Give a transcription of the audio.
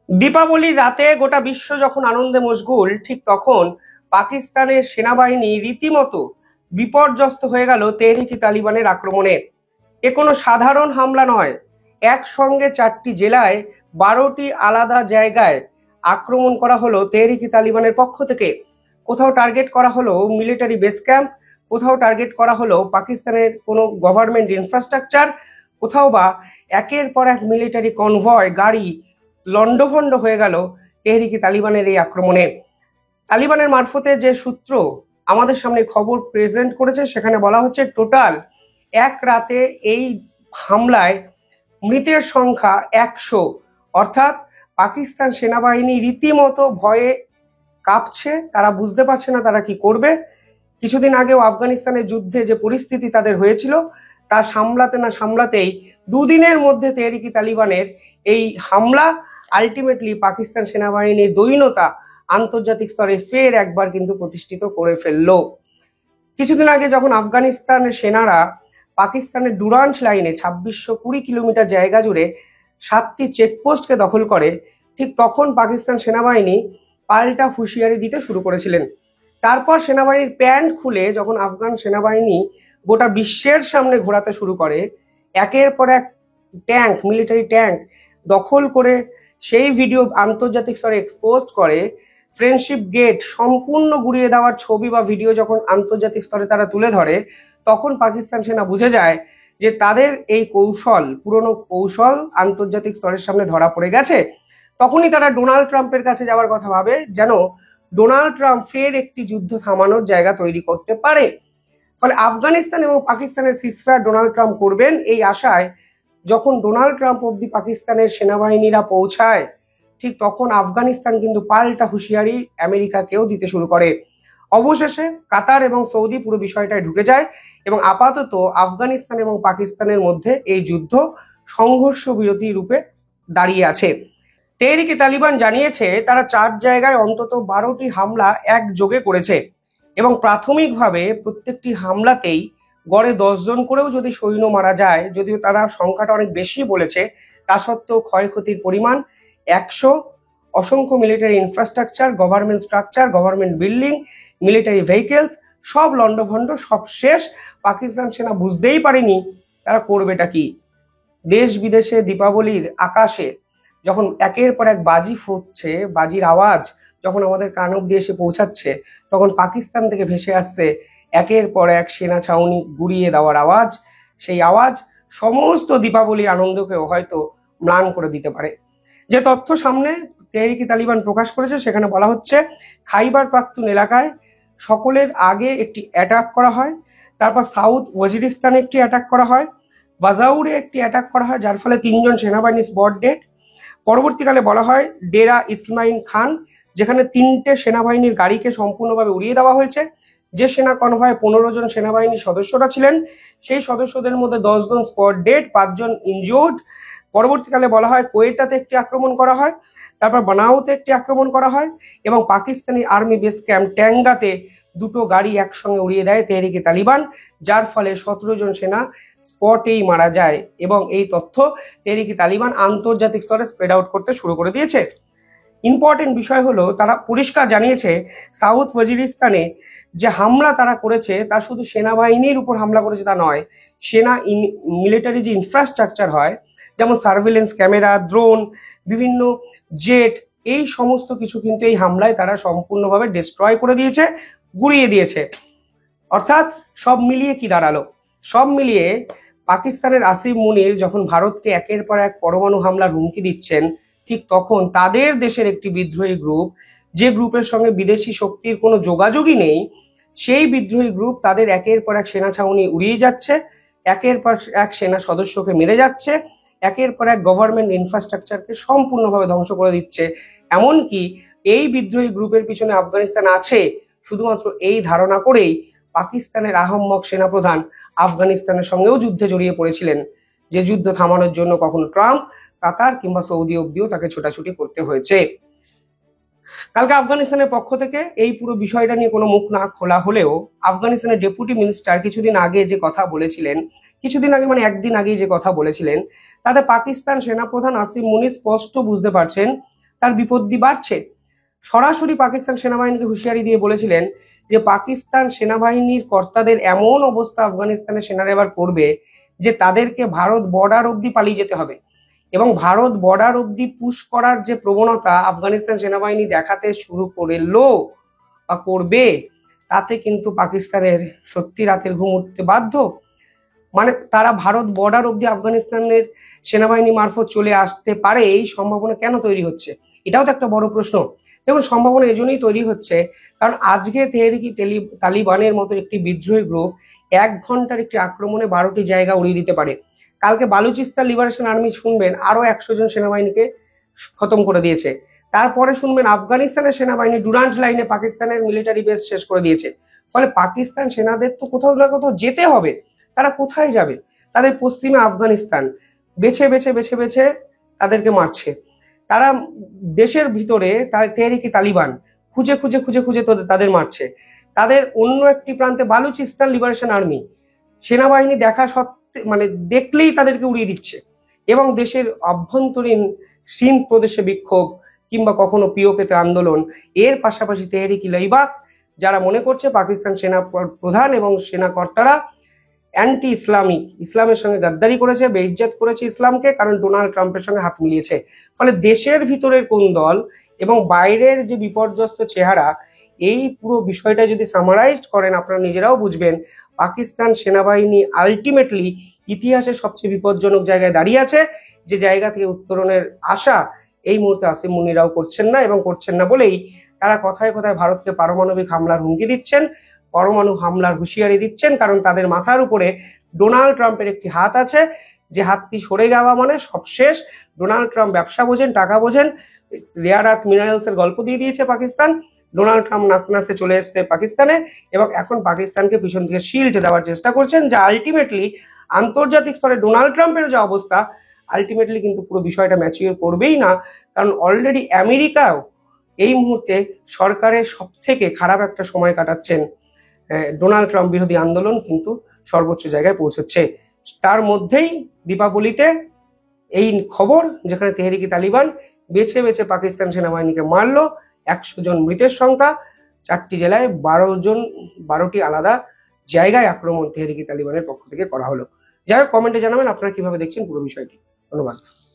দীপাবলির রাতে গোটা বিশ্ব যখন আনন্দে মশগুল, ঠিক তখন পাকিস্তানের সেনাবাহিনী রীতিমতো বিপর্যস্ত হয়ে গেল তেহরিক তালিবানের আক্রমণে। এ কোনো সাধারণ হামলা নয়। একসঙ্গে 4টি জেলায় 12টি আলাদা জায়গায় আক্রমণ করা হলো তেহরিক তালিবানের পক্ষ থেকে। কোথাও টার্গেট করা হলো মিলিটারি বেস ক্যাম্প, কোথাও টার্গেট করা হলো পাকিস্তানের কোনো গভর্নমেন্ট ইনফ্রাস্ট্রাকচার, কোথাও বা একের পর এক মিলিটারি কনভয় গাড়ি লন্ডভন্ড হয়ে গেল তেহরিক তালিবানের এই আক্রমণে। তালিবানের মারফতে যে সূত্র আমাদের সামনে খবর প্রেজেন্ট করেছে, সেখানে বলা হচ্ছে টোটাল এক রাতে এই হামলায় মৃতের সংখ্যা 100। অর্থাৎ পাকিস্তান সেনাবাহিনী রীতিমতো ভয়ে কাঁপছে, তারা বুঝতে পারছে না তারা কি করবে। কিছুদিন আগেও আফগানিস্তানের যুদ্ধে যে পরিস্থিতি তাদের হয়েছিল, তা সামলাতে না সামলাতেই দুদিনের মধ্যে তেহরিক তালিবানের এই হামলা আলটিমেটলি পাকিস্তান সেনাবাহিনীর দৈন্যতা আন্তর্জাতিক স্তরে ফের একবার কিন্তু প্রতিষ্ঠিত করে ফেললো। কিছুদিন আগে যখন আফগানিস্তানের সেনারা পাকিস্তানের ডুরান্ট লাইনে 2620 কিলোমিটার জায়গা জুড়ে 7টি চেকপোস্টকে দখল করে, ঠিক তখন পাকিস্তান সেনাবাহিনী পাল্টা হুঁশিয়ারি দিতে শুরু করেছিলেন। তারপর সেনাবাহিনীর প্যান্ট খুলে যখন আফগান সেনাবাহিনী গোটা বিশ্বের সামনে ঘোরাতে শুরু করে, একের পর এক ট্যাঙ্ক, মিলিটারি ট্যাঙ্ক দখল করে সেই ভিডিও আন্তর্জাতিক স্তরে এক্সপোজ করে, ফ্রেন্ডশিপ গেট সম্পূর্ণ গুড়িয়ে দেওয়ার ছবি বা ভিডিও যখন আন্তর্জাতিক স্তরে তারা তুলে ধরে, তখন পাকিস্তান সেনা বুঝে যায় যে তাদের এই কৌশল, পুরনো কৌশল আন্তর্জাতিক স্তরের সামনে ধরা পড়ে গেছে। তখনই তারা ডোনাল্ড ট্রাম্পের কাছে যাওয়ার কথা ভাবে, যেন ডোনাল্ড ট্রাম্প ফের একটি যুদ্ধ থামানোর জায়গা তৈরি করতে পারে। ফলে আফগানিস্তান এবং পাকিস্তানের সিজফায়ার ডোনাল্ড ট্রাম্প করবেন এই আশায় যখন ডোনাল্ড ট্রাম্প অব্দি পাকিস্তানের সেনাবাহিনীরা পৌঁছায়, ঠিক তখন আফগানিস্তান কিন্তু পাল্টা হুঁশিয়ারি আমেরিকাকেও দিতে শুরু করে। অবশেষে কাতার এবং সৌদি পুরো বিষয়টায় ঢুকে যায় এবং আপাতত আফগানিস্তান এবং পাকিস্তানের মধ্যে এই যুদ্ধ সংঘর্ষ বিরতি রূপে দাঁড়িয়ে আছে। তেহরিক তালিবান জানিয়েছে তারা 4 জায়গায় অন্তত 12টি হামলা একযোগে করেছে এবং প্রাথমিকভাবে প্রত্যেকটি হামলাতেই গড়ে 10 জন করেও যদি সৈন্য মারা যায়, যদিও তারা সংখ্যাটা অনেক বেশি বলেছে, তা সত্ত্বেও ক্ষয়ক্ষতির পরিমাণ 100। অসংখ্য military infrastructure, government structure, government building, military vehicles সব লন্ডভন্ড, সব শেষ। পাকিস্তান সেনা বুঝতেই পারেনি তারা করবেটা কি। দেশ বিদেশে দীপাবলির আকাশে যখন একের পর এক বাজি ফুটছে, বাজির আওয়াজ যখন আমাদের কান অব্দি এসে পৌঁছাচ্ছে, তখন পাকিস্তান থেকে ভেসে আসছে একের পর এক সেনা ছাউনি গুড়িয়ে দেওয়ার আওয়াজ। সেই আওয়াজ সমস্ত দীপাবলির আনন্দকেও হয়তো ম্লান করে দিতে পারে। যে তথ্য সামনে তেহরিক তালিবান প্রকাশ করেছে, সেখানে বলা হচ্ছে খাইবার পাখতুন এলাকায় সকলের আগে একটি অ্যাটাক করা হয়, তারপর সাউথ ওয়াজিরিস্তানে একটি অ্যাটাক করা হয়, বাজাউরে একটি অ্যাটাক করা হয়, যার ফলে 3 জন সেনাবাহিনী স্পট ডেড। পরবর্তীকালে বলা হয় ডেরা ইসমাইল খান, যেখানে 3টে সেনাবাহিনীর গাড়িকে সম্পূর্ণভাবে উড়িয়ে দেওয়া হয়েছে। যে সেনা কনভয়ে 15 জন সেনাবাহিনীর সদস্যরা ছিলেন, সেই সদস্যদের মধ্যে 10 জন স্পট ডেড, 5 জন ইনজুর্ড। পরবর্তীকালে বলা হয় কোয়েটাতে একটি আক্রমণ করা হয়, তারপর বানাউতে একটি আক্রমণ করা হয় এবং পাকিস্তানি আর্মি বেস ক্যাম্প ট্যাঙ্গাতে 2টো গাড়ি একসঙ্গে উড়িয়ে দেয় তেহরিক তালিবান, যার ফলে 17 জন সেনা স্পটেই মারা যায়। এবং এই তথ্য তেহরিক তালিবান আন্তর্জাতিক স্তরে স্প্রেড আউট করতে শুরু করে দিয়েছে। ইম্পর্টেন্ট বিষয় হলো তারা পরিষ্কার জানিয়েছে সাউথ ওয়াজিরিস্তানে যে হামলা তারা করেছে তা শুধু সেনাবাহিনীর উপর হামলা করেছে তা নয়, মিলিটারি যে ইনফ্রাস্ট্রাকচার হয়, যেমন সার্ভিলেন্স ক্যামেরা, ড্রোন, বিভিন্ন জেট, এই সমস্ত কিছু কিন্তু এই হামলায় তারা সম্পূর্ণভাবে ডিস্ট্রয় করে দিয়েছে, গুড়িয়ে দিয়েছে। অর্থাৎ সব মিলিয়ে কি দাঁড়ালো? সব মিলিয়ে পাকিস্তানের আসিফ মুনির যখন ভারতকে একের পর এক পরমাণু হামলার হুমকি দিচ্ছেন, ঠিক তখন তাদের দেশের একটি বিদ্রোহী গ্রুপ, যে গ্রুপের সঙ্গে বিদেশি শক্তির কোনো যোগাযোগই নেই, সেই বিদ্রোহী গ্রুপ তাদের একের পর এক সেনা ছাউনি উড়িয়ে যাচ্ছে, একের পর এক সেনা সদস্যকে মেরে যাচ্ছে, একের পর এক গভর্নমেন্ট ইনফ্রাস্ট্রাকচারকে সম্পূর্ণভাবে ধ্বংস করে দিচ্ছে। এমনকি এই বিদ্রোহী গ্রুপের পিছনে আফগানিস্তান আছে শুধুমাত্র এই ধারণা করেই পাকিস্তানের আহম্মক সেনাপ্রধান আফগানিস্তানের সঙ্গেও যুদ্ধে জড়িয়ে পড়েছিলেন, যে যুদ্ধ থামানোর জন্য কখনো ট্রাম্প, কাতার কিংবা সৌদি অব্দিও তাকে ছোটাছুটি করতে হয়েছে। কালকে আফগানিস্তানের পক্ষ থেকে এই পুরো বিষয়টা নিয়ে কোনো মুখ না খোলা হলেও আফগানিস্তানের ডেপুটি মিনিস্টার কিছুদিন আগে যে কথা বলেছিলেন, কিছুদিন আগে মানে একদিন আগে যে কথা বলেছিলেন, তাতে পাকিস্তান সেনাপ্রধান আসিফ মুনির স্পষ্ট বুঝতে পারছেন তার বিপত্তি বাড়ছে। সরাসরি পাকিস্তান সেনাবাহিনীকে হুঁশিয়ারি দিয়ে বলেছিলেন যে পাকিস্তান সেনাবাহিনীর কর্তাদের এমন অবস্থা আফগানিস্তানের সেনারা এবার করবে যে তাদেরকে ভারত বর্ডার অব্দি পালিয়ে যেতে হবে, এবং ভারত বর্ডার অব্দি পুশ করার যে প্রবণতা আফগানিস্তান সেনাবাহিনী দেখাতে শুরু করলো বা করবে, তাতে কিন্তু পাকিস্তানের সত্যি রাতের ঘুম উঠতে বাধ্য। মানে তারা ভারত বর্ডার অব্দি আফগানিস্তানের সেনাবাহিনী মারফত চলে আসতে পারে, এই সম্ভাবনা কেন তৈরি হচ্ছে? এটাও তো একটা বড় প্রশ্ন। দেখুন, সম্ভাবনা এজন্যই তৈরি হচ্ছে কারণ আজকে তেহরিকি তালিবানের মতো একটি বিদ্রোহী গ্রুপ 1 ঘন্টার একটি আক্রমণে 12টি জায়গা উড়িয়ে দিতে পারে। কালকে বালুচিস্তান লিবারেশন আর্মি শুনবেন আরো 100 জন সেনাবাহিনীকে খতম করে দিয়েছে। তারপরে শুনবেন আফগানিস্তানের সেনাবাহিনী ডুরান্ট লাইনে পাকিস্তানের মিলিটারি বেস শেষ করে দিয়েছে। ফলে পাকিস্তান সেনাদের তো কোথাও না কোথাও যেতে হবে। তারা কোথায় যাবে? তাদের পশ্চিমে আফগানিস্তান, বেছে বেছে বেছে বেছে তাদেরকে মারছে। তারা দেশের ভিতরে তেহরিকি তালিবান খুঁজে খুঁজে খুঁজে খুঁজে তাদের মারছে। তাদের অন্য একটি প্রান্তে বালুচিস্তান লিবারেশন আর্মি সেনাবাহিনী দেখা সত্ত্বে মানে দেখলেই তাদেরকে উড়িয়ে দিচ্ছে। এবং দেশের অভ্যন্তরীণ সিন্ধ প্রদেশে বিক্ষোভ কিংবা কখনো পিওকেতে আন্দোলন, এর পাশাপাশি তেহরিকি লাইবাক, যারা মনে করছে পাকিস্তান সেনা প্রধান এবং সেনা কর্তারা অ্যান্টি ইসলামিক, ইসলামের সঙ্গে গাদ্দারি করেছে, বেইজ্জত করেছে ইসলামকে, কারণ ডোনাল্ড ট্রাম্পের সঙ্গে হাত মিলিয়েছে। ফলে দেশের ভিতরের কোন দল এবং বাইরের যে বিপর্যস্ত চেহারা, এই পুরো বিষয়টা যদি সামারাইজড করেন আপনারা নিজেরাও বুঝবেন পাকিস্তান সেনাবাহিনী আলটিমেটলি ইতিহাসের সবচেয়ে বিপজ্জনক জায়গায় দাঁড়িয়ে আছে, যে জায়গা থেকে উত্তরণের আশা এই মুহূর্তে আসিম মুনিরাও করছেন না, এবং করছেন না বলেই তারা কথায় কথায় ভারতকে পারমাণবিক হামলার হুমকি দিচ্ছেন, পরমাণু হামলার হুঁশিয়ারি দিচ্ছেন, কারণ তাদের মাথার উপরে ডোনাল্ড ট্রাম্পের একটি হাত আছে, যে হাতটি সরে যাওয়া মানে সব শেষ। ডোনাল্ড ট্রাম্প ব্যবসা বোঝেন, টাকা বোঝেন, রেয়ার আর্থ মিনারেলস এর গল্প দিয়ে দিয়েছে পাকিস্তান। ডোনাল্ড ট্রাম্প নাচতে নাচতে চলে এসছে পাকিস্তানে, এবং এখন পাকিস্তানকে পিছন থেকে শিল্ড দেওয়ার চেষ্টা করছেন, যা আলটিমেটলি আন্তর্জাতিক স্তরে ডোনাল্ড ট্রাম্পের যে অবস্থা, আলটিমেটলি কিন্তু পুরো বিষয়টা ম্যাচিওর করবেই না। কারণ অলরেডি আমেরিকাও এই মুহূর্তে সরকারের সব থেকে খারাপ একটা সময় কাটাচ্ছেন। ডোনাল্ড ট্রাম্প বিরোধী আন্দোলন কিন্তু সর্বোচ্চ জায়গায় পৌঁছচ্ছে। তার মধ্যেই দীপাবলিতে এই খবর, যেখানে তেহরিকি তালিবান বেছে বেছে পাকিস্তান সেনাবাহিনীকে মারলো, 100 জন মৃতের সংখ্যা, 4টি জেলায় 12টি আলাদা জায়গায় আক্রমণ তেহরিকি তালিবানের পক্ষ থেকে করা হলো। যাই হোক, কমেন্টে জানাবেন আপনারা কিভাবে দেখছেন পুরো বিষয়টি। ধন্যবাদ।